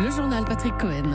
Le journal Patrick Cohen.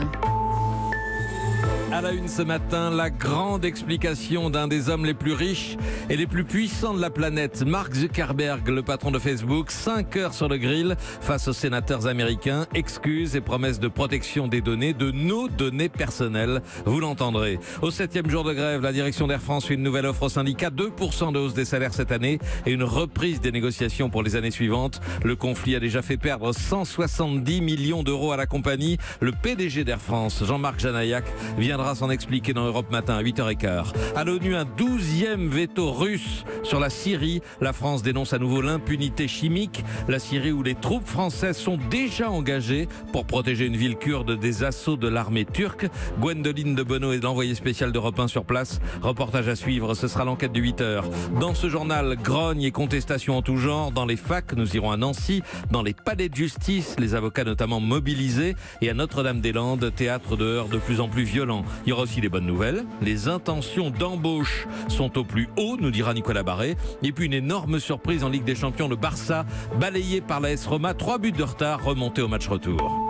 À la une ce matin, la grande explication d'un des hommes les plus riches et les plus puissants de la planète, Mark Zuckerberg, le patron de Facebook, 5 heures sur le grill face aux sénateurs américains, excuses et promesses de protection des données, de nos données personnelles. Vous l'entendrez. Au 7e jour de grève, la direction d'Air France fait une nouvelle offre aux syndicats, 2% de hausse des salaires cette année et une reprise des négociations pour les années suivantes. Le conflit a déjà fait perdre 170 millions d'euros à la compagnie. Le PDG d'Air France, Jean-Marc Janaillac, viendra s'en expliquer dans Europe Matin à 8h15. À l'ONU, un 12e veto russe sur la Syrie. La France dénonce à nouveau l'impunité chimique. La Syrie où les troupes françaises sont déjà engagées pour protéger une ville kurde des assauts de l'armée turque. Gwendoline de Bono est l'envoyée spéciale d'Europe 1 sur place. Reportage à suivre, ce sera l'enquête de 8h. Dans ce journal, grogne et contestation en tout genre. Dans les facs, nous irons à Nancy. Dans les palais de justice, les avocats notamment mobilisés. Et à Notre-Dame-des-Landes, théâtre de heurts de plus en plus violents. Il y aura aussi des bonnes nouvelles. Les intentions d'embauche sont au plus haut, nous dira Nicolas Barré. Et puis une énorme surprise en Ligue des Champions, le Barça, balayé par l'AS Roma, 3 buts de retard, remonté au match retour.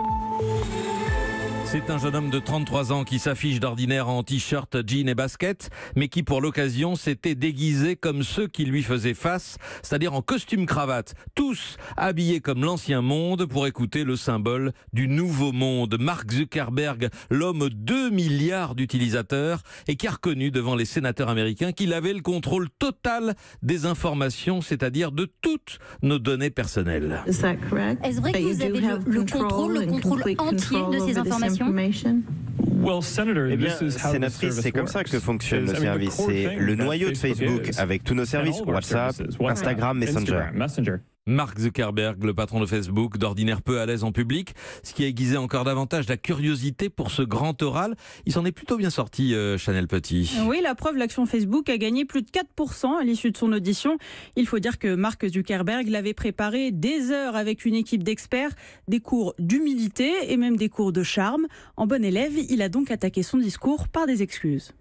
C'est un jeune homme de 33 ans qui s'affiche d'ordinaire en t-shirt, jean et basket, mais qui pour l'occasion s'était déguisé comme ceux qui lui faisaient face, c'est-à-dire en costume cravate, tous habillés comme l'ancien monde pour écouter le symbole du nouveau monde. Mark Zuckerberg, l'homme 2 milliards d'utilisateurs et qui a reconnu devant les sénateurs américains qu'il avait le contrôle total des informations, c'est-à-dire de toutes nos données personnelles. Est-ce vrai que vous avez le contrôle entier de ces informations? Eh bien, sénatrice, c'est comme ça que fonctionne le service. C'est le noyau de Facebook avec tous nos services, WhatsApp, Instagram, Messenger. Mark Zuckerberg, le patron de Facebook, d'ordinaire peu à l'aise en public, ce qui a aiguisé encore davantage la curiosité pour ce grand oral. Il s'en est plutôt bien sorti, Chanel Petit. Oui, la preuve, l'action Facebook a gagné plus de 4% à l'issue de son audition. Il faut dire que Mark Zuckerberg l'avait préparé des heures avec une équipe d'experts, des cours d'humilité et même des cours de charme. En bon élève, il a donc attaqué son discours par des excuses.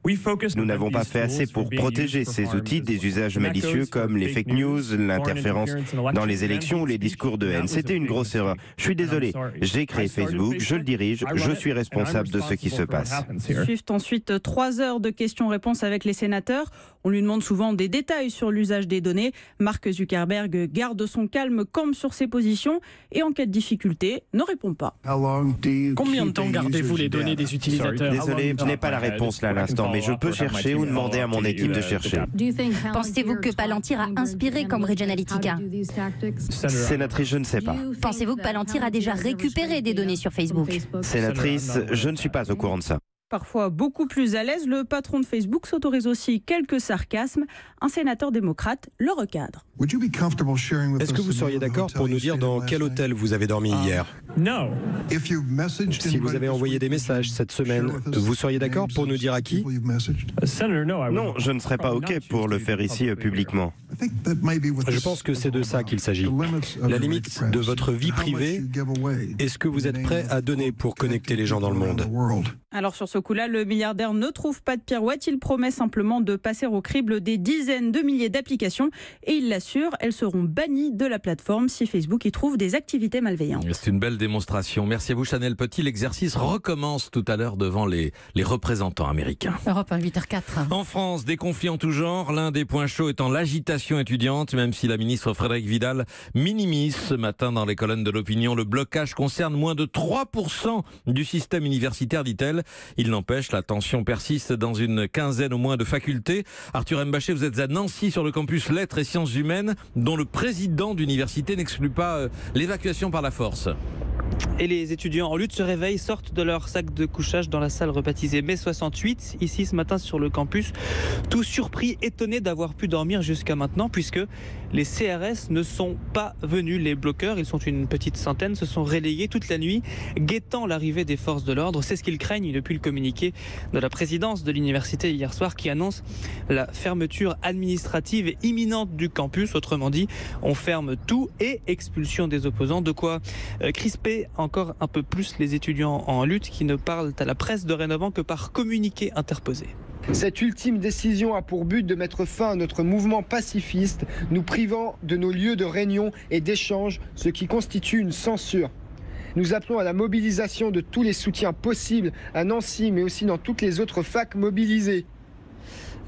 Nous n'avons pas fait assez pour protéger ces outils des usages malicieux comme les fake news, l'interférence dans les élections ou les discours de haine. C'était une grosse erreur. Je suis désolé. J'ai créé Facebook, je le dirige, je suis responsable de ce qui se passe. Suivent ensuite 3 heures de questions-réponses avec les sénateurs. On lui demande souvent des détails sur l'usage des données. Mark Zuckerberg garde son calme, campe sur ses positions et en cas de difficulté, ne répond pas. Combien de temps gardez-vous les données des utilisateurs? Désolé, je n'ai pas la réponse là à l'instant, mais je peux chercher ou demander à mon équipe de chercher. Pensez-vous que Palantir a inspiré Cambridge Analytica? Sénatrice, je ne sais pas. Pensez-vous que Palantir a déjà récupéré des données sur Facebook? Sénatrice, je ne suis pas au courant de ça. Parfois beaucoup plus à l'aise, le patron de Facebook s'autorise aussi quelques sarcasmes. Un sénateur démocrate le recadre. Est-ce que vous seriez d'accord pour nous dire dans quel hôtel vous avez dormi hier? Non. Si vous avez envoyé des messages cette semaine, vous seriez d'accord pour nous dire à qui? Non, je ne serais pas OK pour le faire ici publiquement. Je pense que c'est de ça qu'il s'agit. La limite de votre vie privée est ce que vous êtes prêt à donner pour connecter les gens dans le monde. Alors sur ce coup-là, le milliardaire ne trouve pas de pirouette. Il promet simplement de passer au crible des dizaines de milliers d'applications. Et il l'assure, elles seront bannies de la plateforme si Facebook y trouve des activités malveillantes. C'est une belle démonstration. Merci à vous, Chanel Petit. L'exercice recommence tout à l'heure devant les représentants américains. Europe 1, 8h04. En France, des conflits en tout genre. L'un des points chauds étant l'agitation étudiante, même si la ministre Frédérique Vidal minimise ce matin dans les colonnes de l'opinion. Le blocage concerne moins de 3% du système universitaire, dit-elle. Il n'empêche, la tension persiste dans une quinzaine au moins de facultés. Arthur Mbaché, vous êtes à Nancy sur le campus Lettres et Sciences Humaines, dont le président d'université n'exclut pas l'évacuation par la force. Et les étudiants en lutte se réveillent, sortent de leur sac de couchage dans la salle rebaptisée Mai 68, ici ce matin sur le campus. Tout surpris, étonnés d'avoir pu dormir jusqu'à maintenant, puisque les CRS ne sont pas venus. Les bloqueurs, ils sont une petite centaine, se sont relayés toute la nuit, guettant l'arrivée des forces de l'ordre. C'est ce qu'ils craignent depuis le communiqué de la présidence de l'université hier soir, qui annonce la fermeture administrative imminente du campus. Autrement dit, on ferme tout et expulsion des opposants. De quoi crisper encore un peu plus les étudiants en lutte qui ne parlent à la presse dorénavant que par communiqué interposé. Cette ultime décision a pour but de mettre fin à notre mouvement pacifiste, nous privant de nos lieux de réunion et d'échange, ce qui constitue une censure. Nous appelons à la mobilisation de tous les soutiens possibles à Nancy, mais aussi dans toutes les autres facs mobilisées.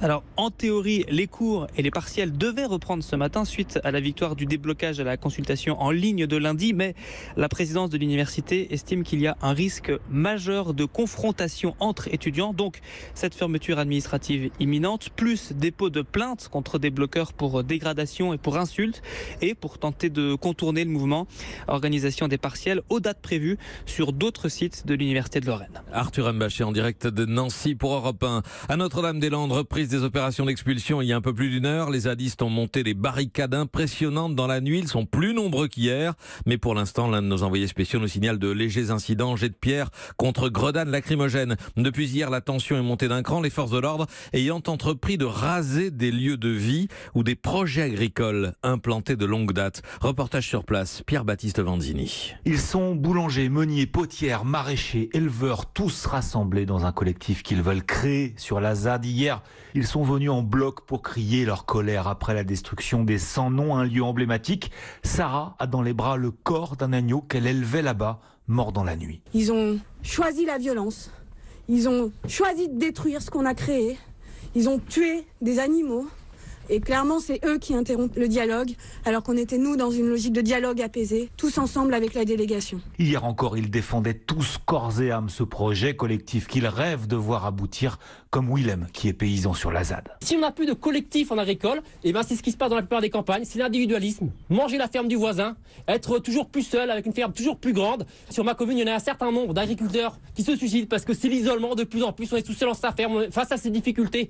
Alors, en théorie, les cours et les partiels devaient reprendre ce matin suite à la victoire du déblocage à la consultation en ligne de lundi, mais la présidence de l'université estime qu'il y a un risque majeur de confrontation entre étudiants. Donc, cette fermeture administrative imminente, plus dépôt de plaintes contre des bloqueurs pour dégradation et pour insultes, et pour tenter de contourner le mouvement, organisation des partiels aux dates prévues sur d'autres sites de l'université de Lorraine. Arthur Mbaché en direct de Nancy pour Europe 1. À Notre-Dame-des-Landes, reprise des opérations d'expulsion il y a un peu plus d'une heure. Les zadistes ont monté des barricades impressionnantes dans la nuit. Ils sont plus nombreux qu'hier. Mais pour l'instant, l'un de nos envoyés spéciaux nous signale de légers incidents, jets de pierre contre grenades lacrymogènes. Depuis hier, la tension est montée d'un cran. Les forces de l'ordre ayant entrepris de raser des lieux de vie ou des projets agricoles implantés de longue date. Reportage sur place, Pierre-Baptiste Vanzini. Ils sont boulangers, meuniers, potières, maraîchers, éleveurs, tous rassemblés dans un collectif qu'ils veulent créer sur la ZAD. Hier, ils sont venus en bloc pour crier leur colère après la destruction des 100 noms, un lieu emblématique. Sarah a dans les bras le corps d'un agneau qu'elle élevait là-bas, mort dans la nuit. Ils ont choisi la violence, ils ont choisi de détruire ce qu'on a créé, ils ont tué des animaux. Et clairement, c'est eux qui interrompent le dialogue, alors qu'on était, nous, dans une logique de dialogue apaisé, tous ensemble avec la délégation. Hier encore, ils défendaient tous corps et âme ce projet collectif qu'ils rêvent de voir aboutir, comme Willem, qui est paysan sur la ZAD. Si on n'a plus de collectif en agricole, c'est ce qui se passe dans la plupart des campagnes, c'est l'individualisme. Manger la ferme du voisin, être toujours plus seul, avec une ferme toujours plus grande. Sur ma commune, il y en a un certain nombre d'agriculteurs qui se suicident parce que c'est l'isolement de plus en plus, on est tout seul dans sa ferme, face à ces difficultés.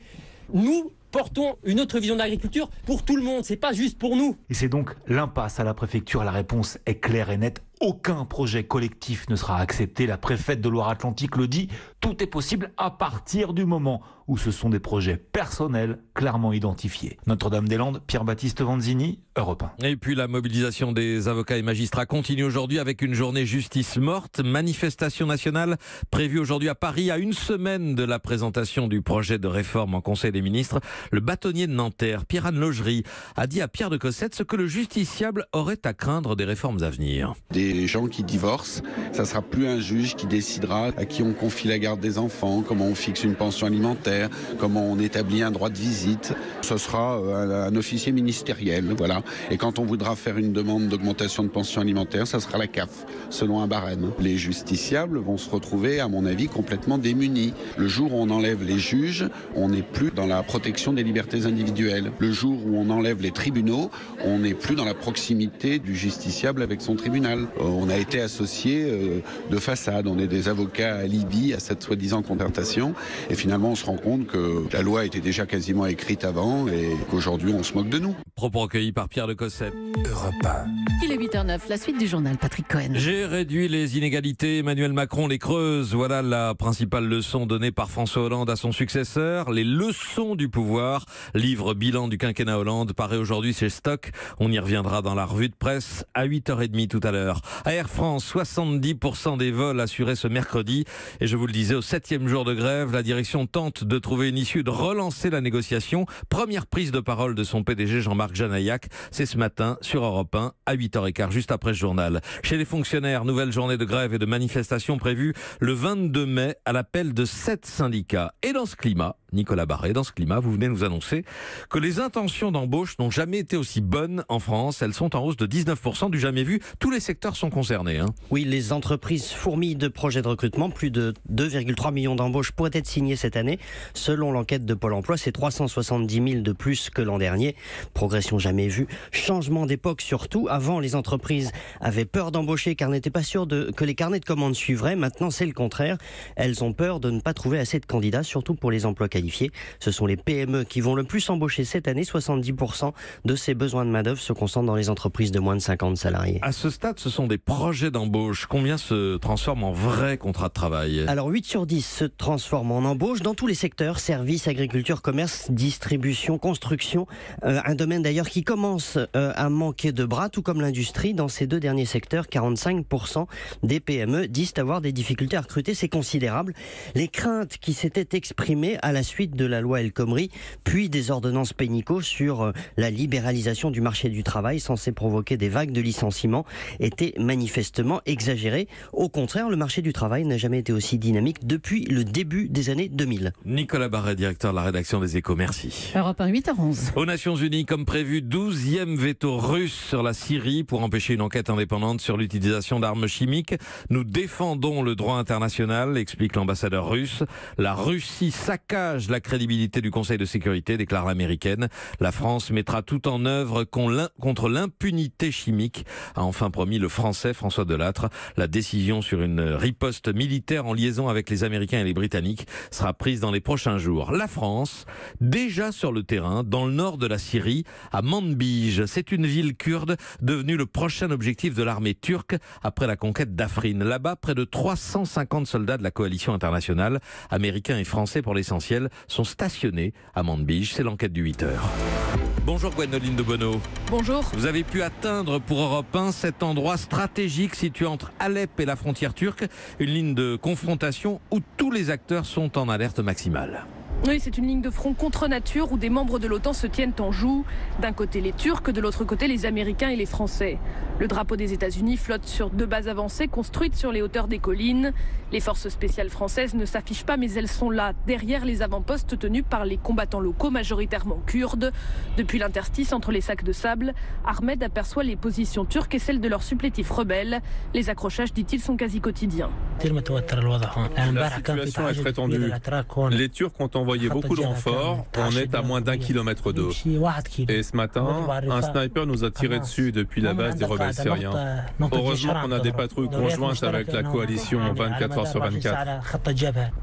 Nous portons une autre vision de l'agriculture pour tout le monde, c'est pas juste pour nous. Et c'est donc l'impasse à la préfecture. La réponse est claire et nette. Aucun projet collectif ne sera accepté. La préfète de Loire-Atlantique le dit, tout est possible à partir du moment où ce sont des projets personnels clairement identifiés. Notre-Dame-des-Landes, Pierre-Baptiste Vanzini, Europe 1. Et puis la mobilisation des avocats et magistrats continue aujourd'hui avec une journée justice morte. Manifestation nationale prévue aujourd'hui à Paris à une semaine de la présentation du projet de réforme en Conseil des ministres. Le bâtonnier de Nanterre, Pierre-Anne Laugerie, a dit à Pierre de Cossette ce que le justiciable aurait à craindre des réformes à venir. Des gens qui divorcent, ça sera plus un juge qui décidera à qui on confie la garde des enfants, comment on fixe une pension alimentaire, comment on établit un droit de visite. Ce sera un officier ministériel, voilà. Et quand on voudra faire une demande d'augmentation de pension alimentaire, ça sera la CAF, selon un barème. Les justiciables vont se retrouver, à mon avis, complètement démunis. Le jour où on enlève les juges, on n'est plus dans la protection des libertés individuelles. Le jour où on enlève les tribunaux, on n'est plus dans la proximité du justiciable avec son tribunal. On a été associés de façade, on est des avocats alibi à cette soi-disant concertation et finalement on se rend compte que la loi était déjà quasiment écrite avant et qu'aujourd'hui on se moque de nous. Propos recueillis par Pierre de Cossette. Europe 1. Il est 8h09, la suite du journal, Patrick Cohen. J'ai réduit les inégalités, Emmanuel Macron les creuse. Voilà la principale leçon donnée par François Hollande à son successeur. Les leçons du pouvoir. Livre bilan du quinquennat Hollande paraît aujourd'hui chez Stock. On y reviendra dans la revue de presse à 8h30 tout à l'heure. À Air France, 70% des vols assurés ce mercredi. Et je vous le disais, au 7e jour de grève, la direction tente de trouver une issue, de relancer la négociation. Première prise de parole de son PDG Jean-Marc Janaillac. C'est ce matin sur Europe 1 à 8h15, juste après ce journal. Chez les fonctionnaires, nouvelle journée de grève et de manifestation prévue le 22 mai à l'appel de 7 syndicats. Et dans ce climat, Nicolas Barré, vous venez nous annoncer que les intentions d'embauche n'ont jamais été aussi bonnes en France. Elles sont en hausse de 19%, du jamais vu. Tous les secteurs sont concernés. Oui, les entreprises fourmillent de projets de recrutement. Plus de 2,3 millions d'embauches pourraient être signées cette année. Selon l'enquête de Pôle emploi, c'est 370 000 de plus que l'an dernier. Progression jamais vue. Changement d'époque surtout. Avant, les entreprises avaient peur d'embaucher car n'étaient pas sûres que les carnets de commandes suivraient. Maintenant, c'est le contraire. Elles ont peur de ne pas trouver assez de candidats, surtout pour les emplois qualifiés. Ce sont les PME qui vont le plus embaucher cette année. 70% de ces besoins de main-d'œuvre se concentrent dans les entreprises de moins de 50 salariés. À ce stade, ce sont des projets d'embauche. Combien se transforment en vrais contrats de travail ? Alors 8 sur 10 se transforment en embauche dans tous les secteurs, services, agriculture, commerce, distribution, construction. Un domaine d'ailleurs qui commence à manquer de bras, tout comme l'industrie. Dans ces 2 derniers secteurs, 45% des PME disent avoir des difficultés à recruter. C'est considérable. Les craintes qui s'étaient exprimées à la suite de la loi El Khomri, puis des ordonnances Pénicaud sur la libéralisation du marché du travail censée provoquer des vagues de licenciements étaient manifestement exagérées. Au contraire, le marché du travail n'a jamais été aussi dynamique depuis le début des années 2000. Nicolas Barret, directeur de la rédaction des Échos, merci. Europe 1, 8h11. Aux Nations Unies, comme prévu, 12e veto russe sur la Syrie pour empêcher une enquête indépendante sur l'utilisation d'armes chimiques. Nous défendons le droit international, explique l'ambassadeur russe. La Russie saccage la crédibilité du Conseil de sécurité, déclare l'américaine. La France mettra tout en œuvre contre l'impunité chimique, a enfin promis le Français François Delattre. La décision sur une riposte militaire en liaison avec les Américains et les Britanniques sera prise dans les prochains jours. La France, déjà sur le terrain, dans le nord de la Syrie, à Manbij. C'est une ville kurde devenue le prochain objectif de l'armée turque après la conquête d'Afrin. Là-bas, près de 350 soldats de la coalition internationale, américains et français pour l'essentiel, sont stationnés à Manbij. C'est l'enquête du 8h. Bonjour Gwendoline de Bono. Bonjour. Vous avez pu atteindre pour Europe 1 cet endroit stratégique situé entre Alep et la frontière turque, une ligne de confrontation où tous les acteurs sont en alerte maximale. Oui, c'est une ligne de front contre nature où des membres de l'OTAN se tiennent en joue. D'un côté les Turcs, de l'autre côté les Américains et les Français. Le drapeau des États-Unis flotte sur 2 bases avancées construites sur les hauteurs des collines. Les forces spéciales françaises ne s'affichent pas, mais elles sont là, derrière les avant-postes tenus par les combattants locaux, majoritairement kurdes. Depuis l'interstice entre les sacs de sable, Ahmed aperçoit les positions turques et celles de leurs supplétifs rebelles. Les accrochages, dit-il, sont quasi quotidiens. La situation est très tendue. Les Turcs ont envoyé beaucoup de renforts. On est à moins d'1 kilomètre d'eau. Et ce matin, un sniper nous a tiré dessus depuis la base des rebelles syriens. Heureusement qu'on a des patrouilles conjointes avec la coalition 24 heures sur 24.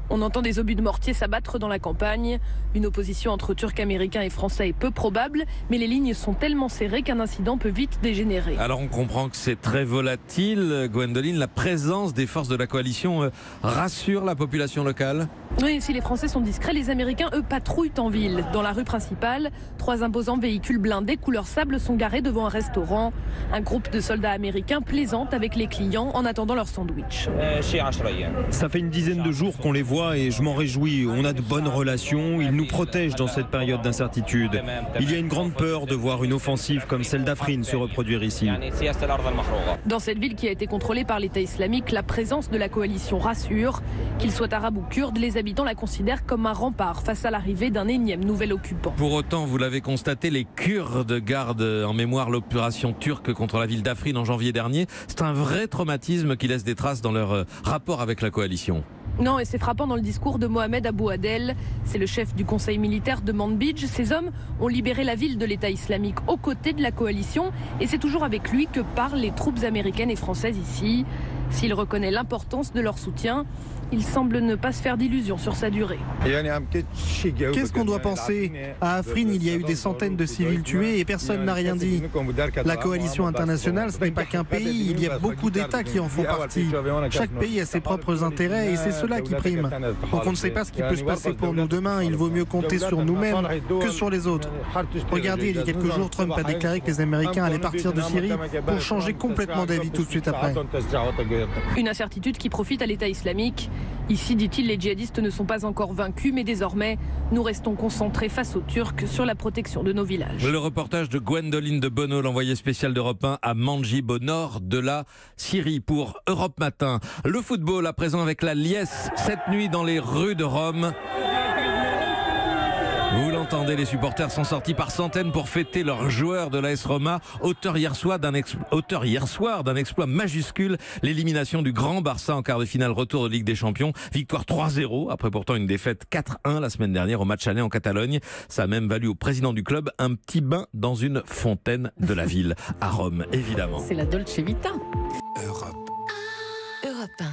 On entend des obus de mortier s'abattre dans la campagne. Une opposition entre Turcs, Américains et Français est peu probable, mais les lignes sont tellement serrées qu'un incident peut vite dégénérer. Alors on comprend que c'est très volatile. Gwendoline, la présence des forces de la coalition rassure la population locale? Oui, si les Français sont discrets, les Américains, eux, patrouillent en ville. Dans la rue principale, 3 imposants véhicules blindés couleur sable sont garés devant un restaurant. Un groupe de soldats américains plaisante avec les clients en attendant leur sandwich. Ça fait une dizaine de jours qu'on les voit et je m'en réjouis. On a de bonnes relations, ils nous protègent dans cette période d'incertitude. Il y a une grande peur de voir une offensive comme celle d'Afrin se reproduire ici. Dans cette ville qui a été contrôlée par l'État islamique, la présence de la coalition rassure. Qu'ils soient arabes ou kurdes, les habitants la considèrent comme un rempart face à l'arrivée d'un énième nouvel occupant. Pour autant, vous l'avez constaté, les Kurdes gardent en mémoire l'opération turque contre la ville d'Afrin en janvier dernier. C'est un vrai traumatisme qui laisse des traces dans leur rapport avec la coalition. Non, et c'est frappant dans le discours de Mohamed Abou Adel. C'est le chef du conseil militaire de Manbij. Ces hommes ont libéré la ville de l'État islamique aux côtés de la coalition. Et c'est toujours avec lui que parlent les troupes américaines et françaises ici. S'il reconnaît l'importance de leur soutien, il semble ne pas se faire d'illusions sur sa durée. Qu'est-ce qu'on doit penser? À Afrin, il y a eu des centaines de civils tués et personne n'a rien dit. La coalition internationale, ce n'est pas qu'un pays, il y a beaucoup d'États qui en font partie. Chaque pays a ses propres intérêts et c'est cela qui prime. Donc on ne sait pas ce qui peut se passer pour nous demain, il vaut mieux compter sur nous-mêmes que sur les autres. Regardez, il y a quelques jours, Trump a déclaré que les Américains allaient partir de Syrie pour changer complètement d'avis tout de suite après. Une incertitude qui profite à l'État islamique. Ici, dit-il, les djihadistes ne sont pas encore vaincus, mais désormais, nous restons concentrés face aux Turcs sur la protection de nos villages. Le reportage de Gwendoline de Bono, l'envoyé spécial d'Europe 1 à Manbij, au nord de la Syrie, pour Europe Matin. Le football à présent avec la Liesse, cette nuit dans les rues de Rome. Vous l'entendez, les supporters sont sortis par centaines pour fêter leurs joueurs de l'AS Roma, auteur hier soir d'un exploit majuscule, l'élimination du Grand Barça en quart de finale retour de Ligue des Champions. Victoire 3-0, après pourtant une défaite 4-1 la semaine dernière au match aller en Catalogne. Ça a même valu au président du club un petit bain dans une fontaine de la ville, à Rome, évidemment. C'est la Dolce Vita. Europe 1.